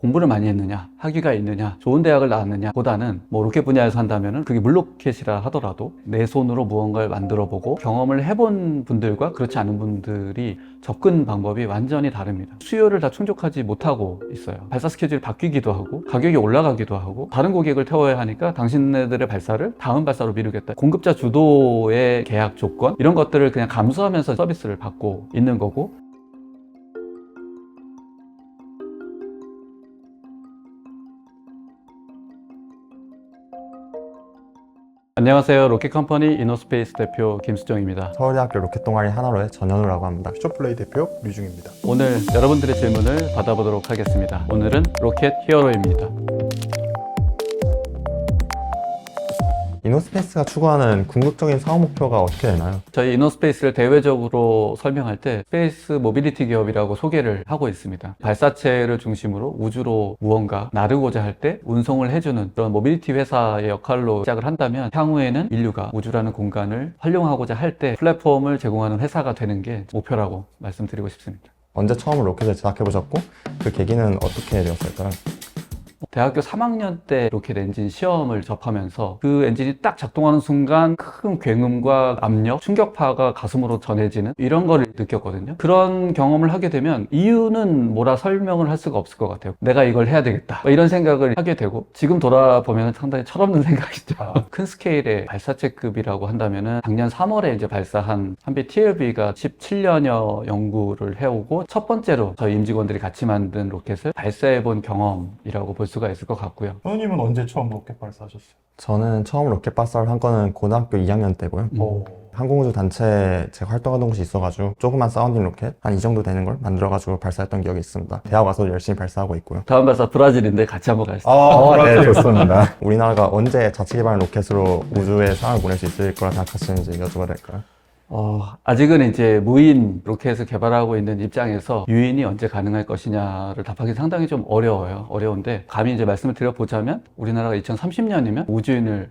공부를 많이 했느냐, 학위가 있느냐, 좋은 대학을 나왔느냐 보다는 뭐 로켓 분야에서 한다면은 그게 물로켓이라 하더라도 내 손으로 무언가를 만들어 보고 경험을 해본 분들과 그렇지 않은 분들이 접근 방법이 완전히 다릅니다. 수요를 다 충족하지 못하고 있어요. 발사 스케줄이 바뀌기도 하고 가격이 올라가기도 하고 다른 고객을 태워야 하니까 당신네들의 발사를 다음 발사로 미루겠다. 공급자 주도의 계약 조건 이런 것들을 그냥 감수하면서 서비스를 받고 있는 거고, 안녕하세요. 로켓컴퍼니 이노스페이스 대표 김수정입니다. 서울대학교 로켓 동아리 하나로의 전현우라고 합니다. 퓨처플레이 대표 류중입니다. 오늘 여러분들의 질문을 받아보도록 하겠습니다. 오늘은 로켓 히어로입니다. 이노스페이스가 추구하는 궁극적인 사업 목표가 어떻게 되나요? 저희 이노스페이스를 대외적으로 설명할 때 스페이스 모빌리티 기업이라고 소개를 하고 있습니다. 발사체를 중심으로 우주로 무언가 나르고자 할 때 운송을 해주는 그런 모빌리티 회사의 역할로 시작을 한다면, 향후에는 인류가 우주라는 공간을 활용하고자 할 때 플랫폼을 제공하는 회사가 되는 게 목표라고 말씀드리고 싶습니다. 언제 처음 로켓을 제작해 보셨고 그 계기는 어떻게 되었을까요? 대학교 3학년 때 로켓 엔진 시험을 접하면서 그 엔진이 딱 작동하는 순간 큰 굉음과 압력, 충격파가 가슴으로 전해지는 이런 거를 느꼈거든요. 그런 경험을 하게 되면 이유는 뭐라 설명을 할 수가 없을 것 같아요. 내가 이걸 해야 되겠다, 이런 생각을 하게 되고, 지금 돌아보면 상당히 철없는 생각이죠. 큰 스케일의 발사체급이라고 한다면은 작년 3월에 이제 발사한 한빛 TLB가 17년여 연구를 해오고 첫 번째로 저희 임직원들이 같이 만든 로켓을 발사해본 경험이라고 볼 수가 있을 것 같고요. 현우님은 언제 처음 로켓 발사하셨어요? 저는 처음 로켓 발사를 한 거는 고등학교 2학년 때고요. 항공우주 단체에 제가 활동하던 곳이 있어가지고 조그만 사운딩 로켓 한 이 정도 되는 걸 만들어가지고 발사했던 기억이 있습니다. 대학 와서 열심히 발사하고 있고요. 다음 발사 브라질인데 같이 한번 가시죠. 네, 좋습니다. 우리나라가 언제 자체 개발 로켓으로 우주에 사람을 보낼 수 있을 거라 생각하시는지 여쭤봐도 될까요? 아직은 이제 무인 로켓을 개발하고 있는 입장에서 유인이 언제 가능할 것이냐를 답하기 상당히 좀 어려운데, 감히 이제 말씀을 드려보자면 우리나라가 2030년이면 우주인을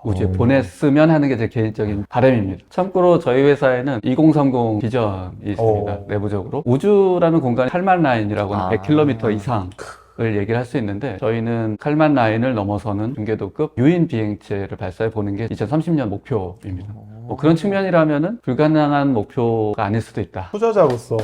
우주에 보냈으면 하는 게 제 개인적인 바람입니다. 참고로 저희 회사에는 2030 비전이 있습니다. 내부적으로 우주라는 공간이 칼만 라인이라고 하는 100km 이상 을 얘기를 할 수 있는데, 저희는 칼만 라인을 넘어서는 중궤도급 유인 비행체를 발사해 보는 게 2030년 목표입니다. 뭐 그런 측면이라면은 불가능한 목표가 아닐 수도 있다. 투자자로서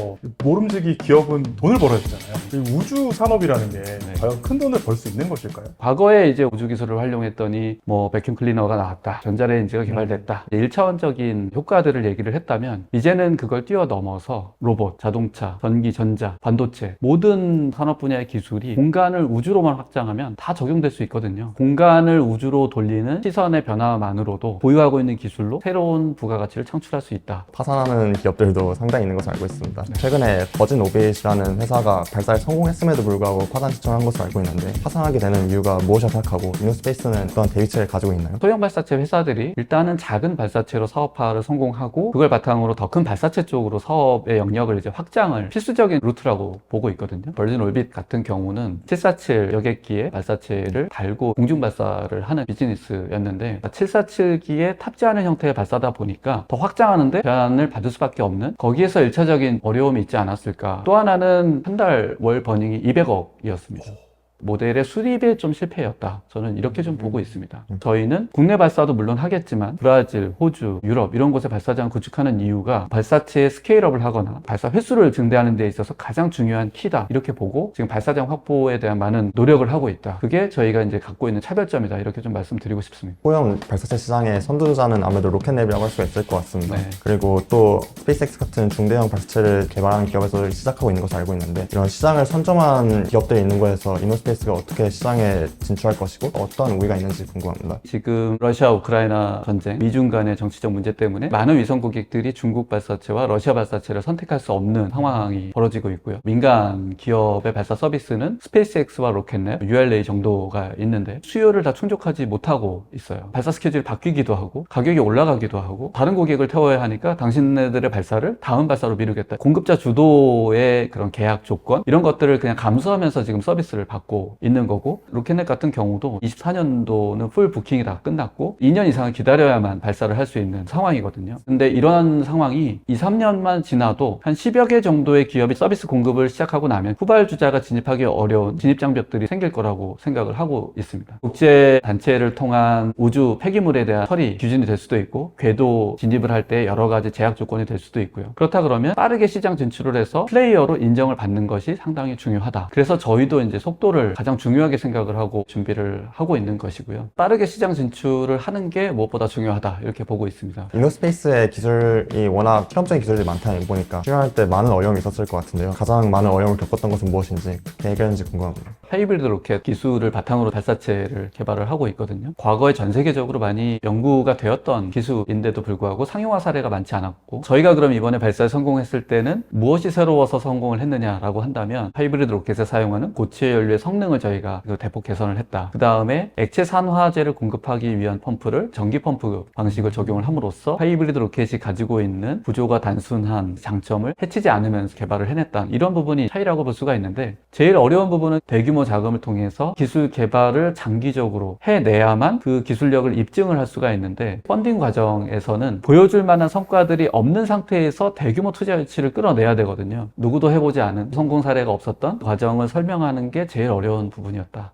모름지기 기업은 돈을 벌어야 되잖아요. 이 우주 산업이라는 게 과연 큰 돈을 벌 수 있는 것일까요? 과거에 이제 우주 기술을 활용했더니 뭐 베큐um 클리너가 나왔다, 전자레인지가 개발됐다, 1차원적인 효과들을 얘기를 했다면, 이제는 그걸 뛰어넘어서 로봇, 자동차, 전기, 전자, 반도체 모든 산업 분야의 기술이 공간을 우주로만 확장하면 다 적용될 수 있거든요. 공간을 우주로 돌리는 시선의 변화만으로도 보유하고 있는 기술로 새로운 부가가치를 창출할 수 있다. 파산하는 기업들도 상당히 있는 것으로 알고 있습니다. 최근에 버진 오비잇이라는 회사가 발사에 성공했음에도 불구하고 파산 신청한 것으로 알고 있는데, 파산하게 되는 이유가 무엇이라 생각하고 이노스페이스는 어떤 대비책을 가지고 있나요? 소형 발사체 회사들이 일단은 작은 발사체로 사업화를 성공하고 그걸 바탕으로 더 큰 발사체 쪽으로 사업의 영역을 이제 확장을 필수적인 루트라고 보고 있거든요. 버진 오비잇 같은 경우는 747 여객기에 발사체를 달고 공중 발사를 하는 비즈니스였는데, 747기에 탑재하는 형태의 발사다 보니까 더 확장하는데 제한을 받을 수밖에 없는, 거기에서 1차적인 어려움이 있지 않았을까. 또 하나는 한 달 월 버닝이 200억이었습니다. 모델의 수립에 좀 실패였다, 저는 이렇게 좀 보고 있습니다. 저희는 국내 발사도 물론 하겠지만 브라질, 호주, 유럽 이런 곳에 발사장 구축하는 이유가 발사체의 스케일업을 하거나 발사 횟수를 증대하는 데 있어서 가장 중요한 키다, 이렇게 보고 지금 발사장 확보에 대한 많은 노력을 하고 있다. 그게 저희가 이제 갖고 있는 차별점이다, 이렇게 좀 말씀드리고 싶습니다. 소형 발사체 시장의 선두주자는 아무래도 로켓랩이라고 할 수가 있을 것 같습니다. 네. 그리고 또 스페이스X 같은 중대형 발사체를 개발하는 기업에서 시작하고 있는 것으로 알고 있는데, 이런 시장을 선점한 기업들이 있는 거에서 이노스페이스가 어떻게 시장에 진출할 것이고 어떤 우위가 있는지 궁금합니다. 지금 러시아 우크라이나 전쟁, 미중 간의 정치적 문제 때문에 많은 위성 고객들이 중국 발사체와 러시아 발사체를 선택할 수 없는 상황이 벌어지고 있고요. 민간 기업의 발사 서비스는 스페이스X와 로켓랩, ULA 정도가 있는데 수요를 다 충족하지 못하고 있어요. 발사 스케줄이 바뀌기도 하고 가격이 올라가기도 하고 다른 고객을 태워야 하니까 당신네들의 발사를 다음 발사로 미루겠다. 공급자 주도의 그런 계약 조건 이런 것들을 그냥 감수하면서 지금 서비스를 받고 받고 있는 거고, 로켓넷 같은 경우도 24년도는 풀 부킹이 다 끝났고 2년 이상을 기다려야만 발사를 할 수 있는 상황이거든요. 근데 이런 상황이 2, 3년만 지나도 한 10여 개 정도의 기업이 서비스 공급을 시작하고 나면 후발주자가 진입하기 어려운 진입장벽들이 생길 거라고 생각을 하고 있습니다. 국제 단체를 통한 우주 폐기물에 대한 처리 기준이 될 수도 있고, 궤도 진입을 할 때 여러 가지 제약 조건이 될 수도 있고요. 그렇다 그러면 빠르게 시장 진출을 해서 플레이어로 인정을 받는 것이 상당히 중요하다. 그래서 저희도 이제 속도를 가장 중요하게 생각을 하고 준비를 하고 있는 것이고요. 빠르게 시장 진출을 하는 게 무엇보다 중요하다, 이렇게 보고 있습니다. 이노스페이스의 기술이 워낙 실험적인 기술들이 많다 보니까 출연할 때 많은 어려움이 있었을 것 같은데요. 가장 많은 어려움을 겪었던 것은 무엇인지, 어떻게 해결했는지 궁금합니다. 하이브리드 로켓 기술을 바탕으로 발사체를 개발을 하고 있거든요. 과거에 전 세계적으로 많이 연구가 되었던 기술인데도 불구하고 상용화 사례가 많지 않았고, 저희가 그럼 이번에 발사에 성공했을 때는 무엇이 새로워서 성공을 했느냐라고 한다면, 하이브리드 로켓에 사용하는 고체 연료의 성능을 저희가 대폭 개선을 했다. 그 다음에 액체 산화제를 공급하기 위한 펌프를 전기 펌프 방식을 적용을 함으로써 하이브리드 로켓이 가지고 있는 구조가 단순한 장점을 해치지 않으면서 개발을 해냈다. 이런 부분이 차이라고 볼 수가 있는데, 제일 어려운 부분은 대규모 자금을 통해서 기술 개발을 장기적으로 해내야만 그 기술력을 입증을 할 수가 있는데, 펀딩 과정에서는 보여줄 만한 성과들이 없는 상태에서 대규모 투자 유치를 끌어내야 되거든요. 누구도 해보지 않은 성공 사례가 없었던 과정을 설명하는 게 제일 어려운 부분이었다.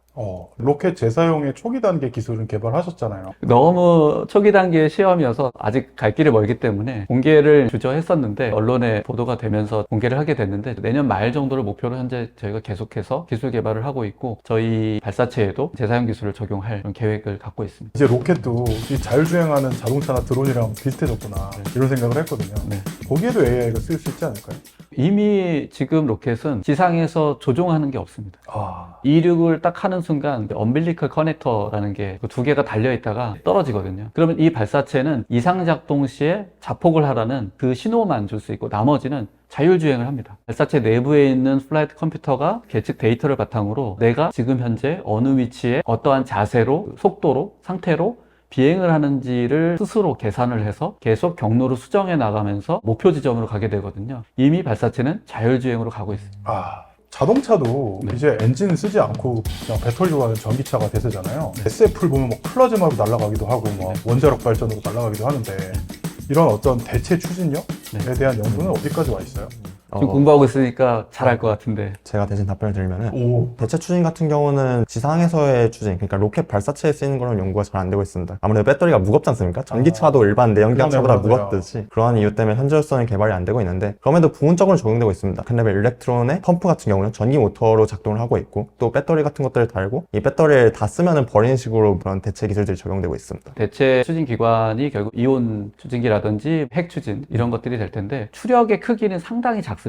로켓 재사용의 초기 단계 기술은 개발하셨잖아요. 너무 초기 단계의 시험이어서 아직 갈 길이 멀기 때문에 공개를 주저했었는데, 언론에 보도가 되면서 공개를 하게 됐는데, 내년 말 정도를 목표로 현재 저희가 계속해서 기술 개발을 하고 있고, 저희 발사체에도 재사용 기술을 적용할 그런 계획을 갖고 있습니다. 이제 로켓도 이 자율주행하는 자동차나 드론이랑 비슷해졌구나, 이런 생각을 했거든요. 네. 거기에도 AI가 쓰일 수 있지 않을까요? 이미 지금 로켓은 지상에서 조종하는 게 없습니다. 이륙을 딱 하는 순간 엄빌리컬 커넥터라는 게 두 개가 달려 있다가 떨어지거든요. 그러면 이 발사체는 이상 작동 시에 자폭을 하라는 그 신호만 줄 수 있고, 나머지는 자율주행을 합니다. 발사체 내부에 있는 플라이트 컴퓨터가 계측 데이터를 바탕으로 내가 지금 현재 어느 위치에 어떠한 자세로, 속도로, 상태로 비행을 하는지를 스스로 계산을 해서 계속 경로를 수정해 나가면서 목표 지점으로 가게 되거든요. 이미 발사체는 자율주행으로 가고 있습니다. 자동차도 네. 이제 엔진 쓰지 않고 그냥 배터리로 가는 전기차가 대세잖아요. SF를 보면 뭐 플라즈마로 날아가기도 하고 뭐 원자력 발전으로 날아가기도 하는데, 이런 어떤 대체 추진력에 대한 연구는 어디까지 와 있어요? 지금 공부하고 있으니까 잘할 것 같은데. 제가 대신 답변을 드리면은, 대체 추진 같은 경우는 지상에서의 추진, 그러니까 로켓 발사체에 쓰이는 거랑 연구가 잘 안 되고 있습니다. 아무래도 배터리가 무겁지 않습니까? 전기차도 일반 내연기관차보다 무겁듯이 그러한 이유 때문에 현재로서는 개발이 안 되고 있는데, 그럼에도 부분적으로 적용되고 있습니다. 근데 일렉트론의 펌프 같은 경우는 전기 모터로 작동을 하고 있고, 또 배터리 같은 것들을 달고 이 배터리를 다 쓰면은 버리는 식으로 그런 대체 기술들이 적용되고 있습니다. 대체 추진 기관이 결국 이온 추진기라든지 핵 추진, 이런 것들이 될 텐데, 추력의 크기는 상당히 작습니다.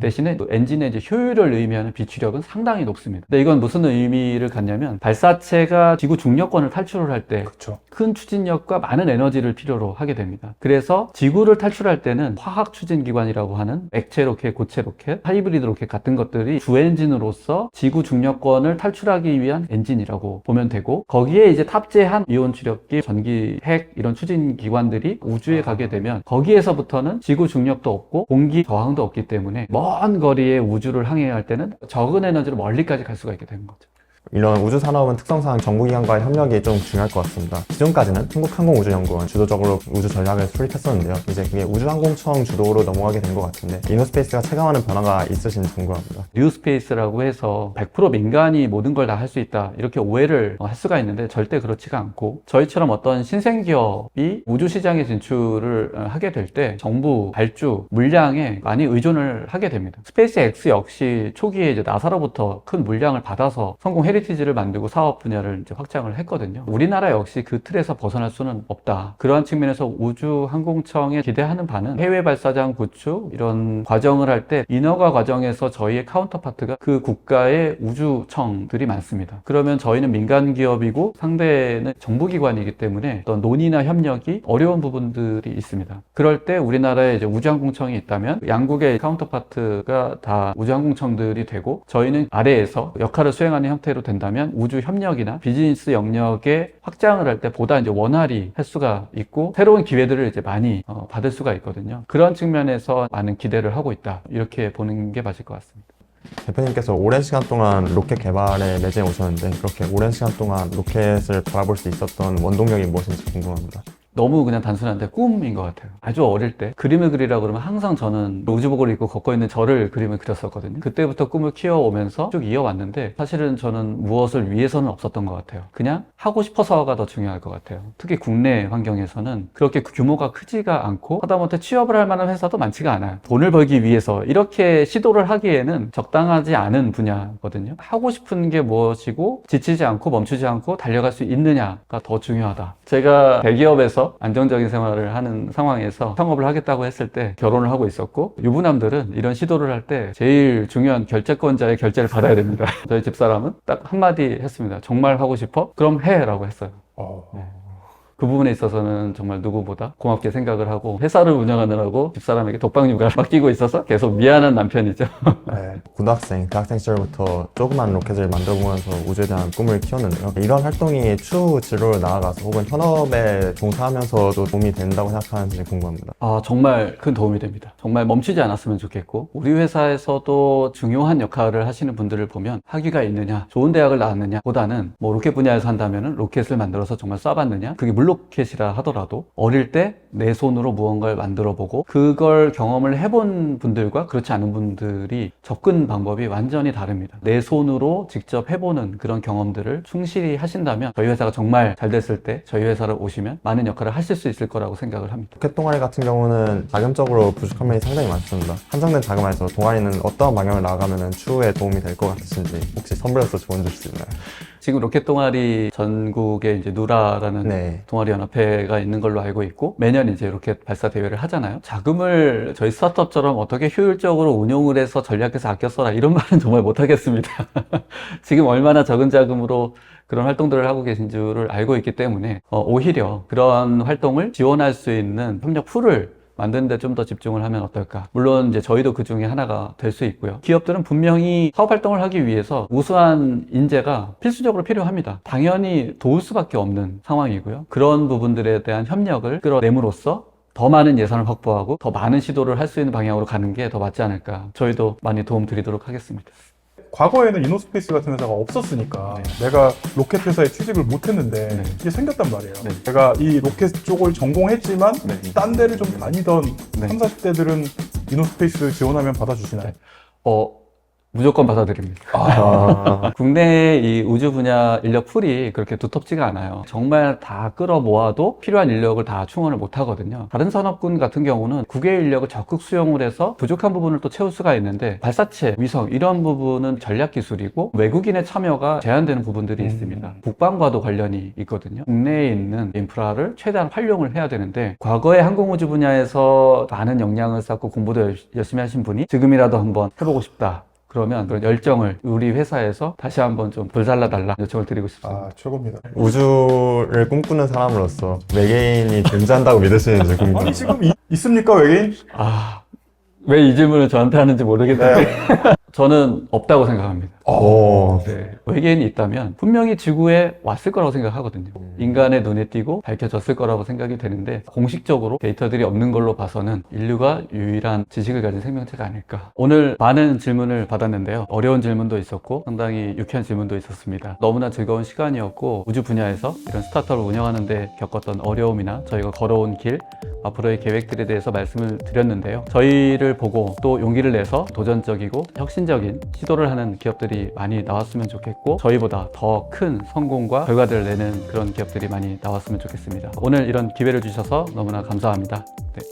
대신에 엔진의 이제 효율을 의미하는 비추력은 상당히 높습니다. 근데 이건 무슨 의미를 갖냐면, 발사체가 지구 중력권을 탈출을 할 때 큰 추진력과 많은 에너지를 필요로 하게 됩니다. 그래서 지구를 탈출할 때는 화학 추진 기관이라고 하는 액체 로켓, 고체 로켓, 하이브리드 로켓 같은 것들이 주 엔진으로서 지구 중력권을 탈출하기 위한 엔진이라고 보면 되고, 거기에 이제 탑재한 이온 추력기, 전기, 핵 이런 추진 기관들이 우주에 가게 되면 거기에서부터는 지구 중력도 없고 공기 저항도 없기 때문에 먼 거리의 우주를 항해할 할 때는 적은 에너지로 멀리까지 갈 수가 있게 되는 거죠. 이런 우주 산업은 특성상 정부기관과의 협력이 좀 중요할 것 같습니다. 기존까지는 한국항공우주연구원 주도적으로 우주 전략을 수립했었는데요. 이제 그게 우주항공청 주도로 넘어가게 된 것 같은데, 이노스페이스가 체감하는 변화가 있으신지 궁금합니다. 뉴스페이스라고 해서 100% 민간이 모든 걸 다 할 수 있다, 이렇게 오해를 할 수가 있는데 절대 그렇지가 않고, 저희처럼 어떤 신생기업이 우주 시장에 진출을 하게 될 때 정부 발주 물량에 많이 의존을 하게 됩니다. 스페이스 X 역시 초기에 이제 나사로부터 큰 물량을 받아서 성공 헤리티지를 만들고 사업 분야를 이제 확장을 했거든요. 우리나라 역시 그 틀에서 벗어날 수는 없다. 그러한 측면에서 우주항공청에 기대하는 바는 해외 발사장 구축 이런 과정을 할 때 인허가 과정에서 저희의 카운터파트가 그 국가의 우주청들이 많습니다. 그러면 저희는 민간 기업이고 상대는 정부기관이기 때문에 어떤 논의나 협력이 어려운 부분들이 있습니다. 그럴 때 우리나라에 이제 우주항공청이 있다면 양국의 카운터파트가 다 우주항공청들이 되고, 저희는 아래에서 역할을 수행하는 형태로 된다면 우주 협력이나 비즈니스 영역의 확장을 할 때 보다 이제 원활히 할 수가 있고, 새로운 기회들을 이제 많이 받을 수가 있거든요. 그런 측면에서 많은 기대를 하고 있다, 이렇게 보는 게 맞을 것 같습니다. 대표님께서 오랜 시간 동안 로켓 개발에 매진해 오셨는데 그렇게 오랜 시간 동안 로켓을 바라볼 수 있었던 원동력이 무엇인지 궁금합니다. 너무 그냥 단순한데 꿈인 것 같아요. 아주 어릴 때 그림을 그리라 그러면 항상 저는 우주복을 입고 걷고 있는 저를 그림을 그렸었거든요. 그때부터 꿈을 키워오면서 쭉 이어왔는데 사실은 저는 무엇을 위해서는 없었던 것 같아요. 그냥 하고 싶어서가 더 중요할 것 같아요. 특히 국내 환경에서는 그렇게 규모가 크지가 않고 하다못해 취업을 할 만한 회사도 많지가 않아요. 돈을 벌기 위해서 이렇게 시도를 하기에는 적당하지 않은 분야거든요. 하고 싶은 게 무엇이고 지치지 않고 멈추지 않고 달려갈 수 있느냐가 더 중요하다. 제가 대기업에서 안정적인 생활을 하는 상황에서 창업을 하겠다고 했을 때 결혼을 하고 있었고, 유부남들은 이런 시도를 할 때 제일 중요한 결재권자의 결재를 받아야 됩니다. 저희 집사람은 딱 한마디 했습니다. 정말 하고 싶어? 그럼 해! 라고 했어요. 네. 그 부분에 있어서는 정말 누구보다 고맙게 생각을 하고 회사를 운영하느라고 집사람에게 독박육아를 맡기고 있어서 계속 미안한 남편이죠. 네. 고등학생, 대학생 시절부터 조그만 로켓을 만들어보면서 우주에 대한 꿈을 키웠는데요. 이런 활동이 추후 진로로 나아가서 혹은 현업에 종사하면서도 도움이 된다고 생각하는지 궁금합니다. 정말 큰 도움이 됩니다. 정말 멈추지 않았으면 좋겠고, 우리 회사에서도 중요한 역할을 하시는 분들을 보면 학위가 있느냐, 좋은 대학을 나왔느냐 보다는 뭐 로켓 분야에서 한다면 로켓을 만들어서 정말 쏴봤느냐, 그게 물로켓이라 하더라도 어릴 때 내 손으로 무언가를 만들어 보고 그걸 경험을 해본 분들과 그렇지 않은 분들이 접근 방법이 완전히 다릅니다. 내 손으로 직접 해보는 그런 경험들을 충실히 하신다면 저희 회사가 정말 잘 됐을 때 저희 회사를 오시면 많은 역할을 하실 수 있을 거라고 생각을 합니다. 로켓 동아리 같은 경우는 자금적으로 부족한 면이 상당히 많습니다. 한정된 자금에서 동아리는 어떤 방향을 나아가면 추후에 도움이 될 것 같으신지 혹시 선별로서 조언 주실 수 있나요? 지금 로켓 동아리 전국에 이제 누라라는 네. 동아리 연합회가 있는 걸로 알고 있고, 매년 이제 로켓 발사 대회를 하잖아요. 자금을 저희 스타트업처럼 어떻게 효율적으로 운용을 해서 전략해서 아껴 써라 이런 말은 정말 못 하겠습니다. 지금 얼마나 적은 자금으로 그런 활동들을 하고 계신 줄을 알고 있기 때문에 오히려 그런 활동을 지원할 수 있는 협력 풀을 만드는 데 좀 더 집중을 하면 어떨까. 물론 이제 저희도 그 중에 하나가 될 수 있고요. 기업들은 분명히 사업 활동을 하기 위해서 우수한 인재가 필수적으로 필요합니다. 당연히 도울 수밖에 없는 상황이고요. 그런 부분들에 대한 협력을 끌어내므로써 더 많은 예산을 확보하고 더 많은 시도를 할 수 있는 방향으로 가는 게 더 맞지 않을까. 저희도 많이 도움 드리도록 하겠습니다. 과거에는 이노스페이스 같은 회사가 없었으니까 내가 로켓 회사에 취직을 못했는데 네. 이게 생겼단 말이에요. 네. 제가 이 로켓 쪽을 전공했지만 네. 딴 데를 좀 다니던 네. 30, 40대들은 이노스페이스 지원하면 받아주시나요? 무조건 받아들입니다. 국내 이 우주 분야 인력 풀이 그렇게 두텁지가 않아요. 정말 다 끌어 모아도 필요한 인력을 다 충원을 못 하거든요. 다른 산업군 같은 경우는 국외 인력을 적극 수용을 해서 부족한 부분을 또 채울 수가 있는데, 발사체, 위성 이런 부분은 전략 기술이고 외국인의 참여가 제한되는 부분들이 있습니다. 국방과도 관련이 있거든요. 국내에 있는 인프라를 최대한 활용을 해야 되는데, 과거에 항공우주 분야에서 많은 역량을 쌓고 공부도 열심히 하신 분이 지금이라도 한번 해보고 싶다. 그러면 그런 열정을 우리 회사에서 다시 한번 좀 불살라달라 요청을 드리고 싶습니다. 최고입니다. 우주를 꿈꾸는 사람으로서 외계인이 존재한다고 믿으시는지 궁금합니다. 아니 지금 있습니까 외계인? 왜 이 질문을 저한테 하는지 모르겠는데 저는 없다고 생각합니다. 네. 외계인이 있다면 분명히 지구에 왔을 거라고 생각하거든요. 인간의 눈에 띄고 밝혀졌을 거라고 생각이 되는데, 공식적으로 데이터들이 없는 걸로 봐서는 인류가 유일한 지식을 가진 생명체가 아닐까. 오늘 많은 질문을 받았는데요. 어려운 질문도 있었고 상당히 유쾌한 질문도 있었습니다. 너무나 즐거운 시간이었고, 우주 분야에서 이런 스타트업을 운영하는 데 겪었던 어려움이나 저희가 걸어온 길, 앞으로의 계획들에 대해서 말씀을 드렸는데요. 저희를 보고 또 용기를 내서 도전적이고 혁신적인 시도를 하는 기업들이 많이 나왔으면 좋겠고, 저희보다 더 큰 성공과 결과들을 내는 그런 기업들이 많이 나왔으면 좋겠습니다. 오늘 이런 기회를 주셔서 너무나 감사합니다. 네.